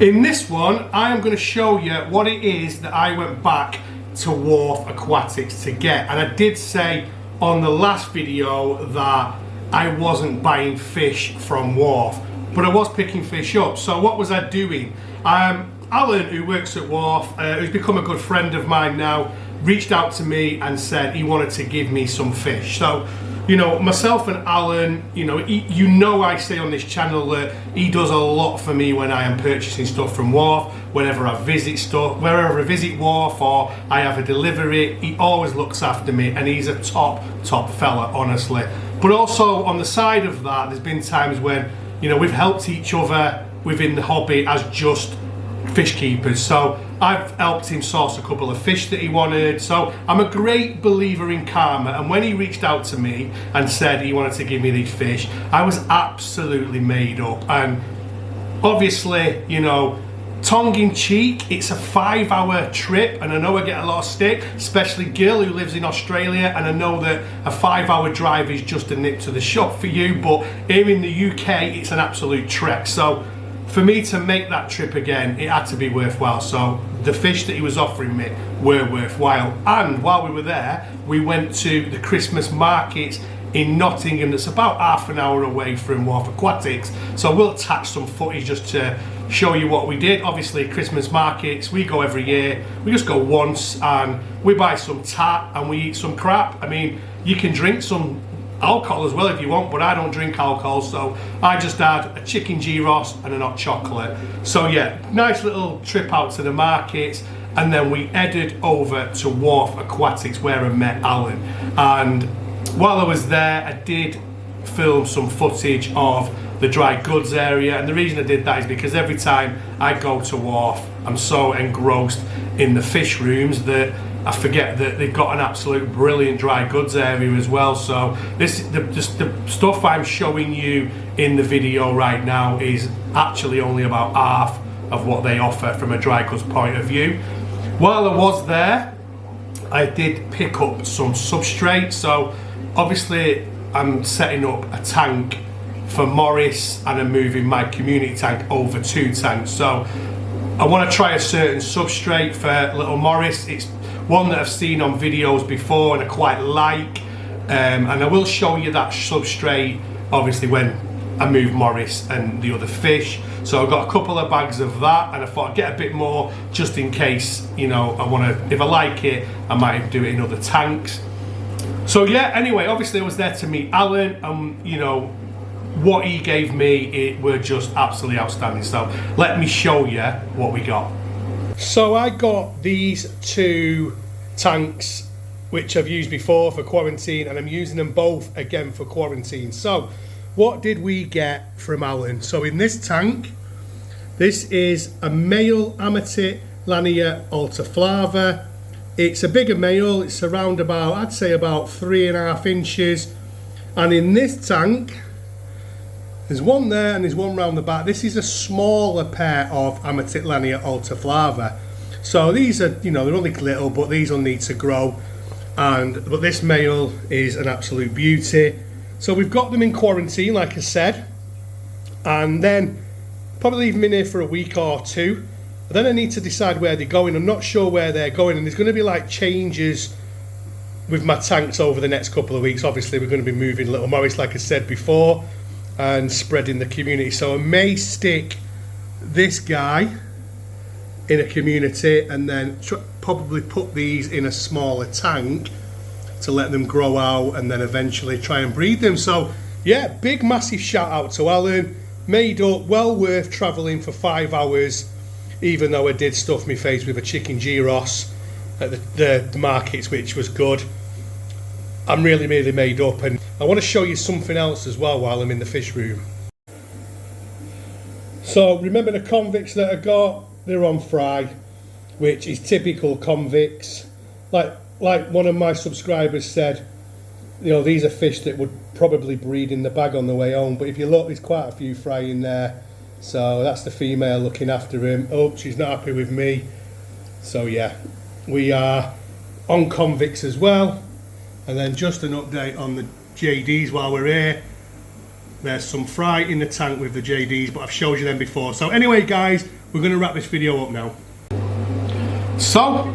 In this one, I am going to show you what it is that I went back to Wharf Aquatics to get. And I did say on the last video that I wasn't buying fish from Wharf, but I was picking fish up. So what was I doing? Alan, who works at Wharf, who's become a good friend of mine now, reached out to me and said he wanted to give me some fish. So, you know, myself and Alan, I say on this channel that he does a lot for me when I am purchasing stuff from Wharf. Whenever I visit wherever I visit Wharf or I have a delivery, he always looks after me, and he's a top fella, honestly. But also on the side of that, there's been times when, we've helped each other within the hobby as just fish keepers. So I've helped him source a couple of fish that he wanted. So I'm a great believer in karma, and when he reached out to me and said he wanted to give me these fish, I was absolutely made up. And obviously, tongue in cheek, it's a 5-hour trip, and I know I get a lot of stick, especially Gil, who lives in Australia, and I know that a 5-hour drive is just a nip to the shop for you, but here in the UK it's an absolute trek. So for me to make that trip again, it had to be worthwhile. So the fish that he was offering me were worthwhile. And while we were there, we went to the Christmas markets in Nottingham, that's about half an hour away from Wharf Aquatics. So we'll attach some footage just to show you what we did. Obviously, Christmas markets, we go every year. We just go once and we buy some tat and we eat some crap. I mean, you can drink some alcohol as well if you want, but I don't drink alcohol, so I just had a chicken gyros and a hot chocolate. So yeah, nice little trip out to the markets, and then we headed over to Wharf Aquatics where I met Alan. And while I was there, I did film some footage of the dry goods area, and the reason I did that is because every time I go to Wharf, I'm so engrossed in the fish rooms that I forget that they've got an absolute brilliant dry goods area as well. So the stuff I'm showing you in the video right now is actually only about half of what they offer from a dry goods point of view. While I was there, I did pick up some substrate. So obviously I'm setting up a tank for Morris, and I'm moving my community tank over 2 tanks. So I want to try a certain substrate for little Morris. It's one that I've seen on videos before and I quite like, and I will show you that substrate obviously when I move Morris and the other fish. So I've got a couple of bags of that, and I thought I'd get a bit more just in case, I want to, if I like it, I might do it in other tanks. So yeah, anyway, obviously I was there to meet Alan, and what he gave me, it were just absolutely outstanding. So let me show you what we got. So I got these 2 tanks which I've used before for quarantine, and I'm using them both again for quarantine. So what did we get from Alan? So in this tank, this is a male Amatit Lania Altaflava. It's a bigger male, it's around about, I'd say about 3.5 inches. And in this tank, there's one there and there's one round the back. This is a smaller pair of Amatit Lania Altaflava. So these are, they're only little, but these will need to grow. But this male is an absolute beauty. So we've got them in quarantine, like I said, and then probably leave them in here for a week or 2. But then I need to decide where they're going. I'm not sure where they're going, and there's going to be like changes with my tanks over the next couple of weeks. Obviously, we're going to be moving little Morris, like I said before, and spreading the community. So I may stick this guy in a community and then probably put these in a smaller tank to let them grow out and then eventually try and breed them. So yeah, big massive shout out to Alan. Made up, well worth travelling for 5 hours, even though I did stuff my face with a chicken gyros at the markets, which was good. I'm really made up, and I want to show you something else as well while I'm in the fish room. So remember the convicts that I got? They're on fry, which is typical convicts. Like one of my subscribers said, these are fish that would probably breed in the bag on the way home. But if you look, there's quite a few fry in there. So that's the female looking after him. Oh, she's not happy with me. So yeah, we are on convicts as well. And then just an update on the JDs while we're here. There's some fry in the tank with the JDs, but I've showed you them before. So anyway, guys, we're going to wrap this video up now. So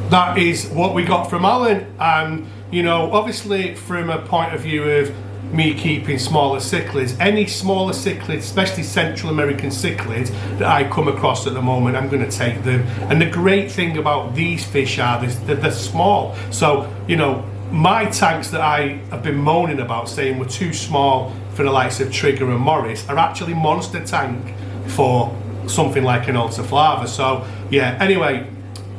that is what we got from Alan, and you know, obviously from a point of view of me keeping smaller cichlids, any smaller cichlids, especially Central American cichlids that I come across at the moment, I'm going to take them. And the great thing about these fish are they're small. So, you know, my tanks that I have been moaning about saying were too small for the likes of Trigger and Morris are actually monster tank for something like an Ultraflava. So yeah, anyway,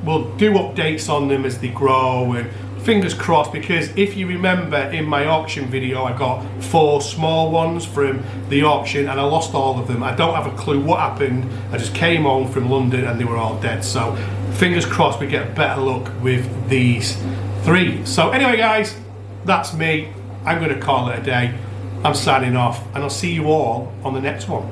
we'll do updates on them as they grow, and fingers crossed, because if you remember in my auction video I got 4 small ones from the auction and I lost all of them. I don't have a clue what happened. I just came home from London and they were all dead. So fingers crossed we get better luck with these 3. So anyway guys, that's me. I'm going to call it a day. I'm signing off and I'll see you all on the next one.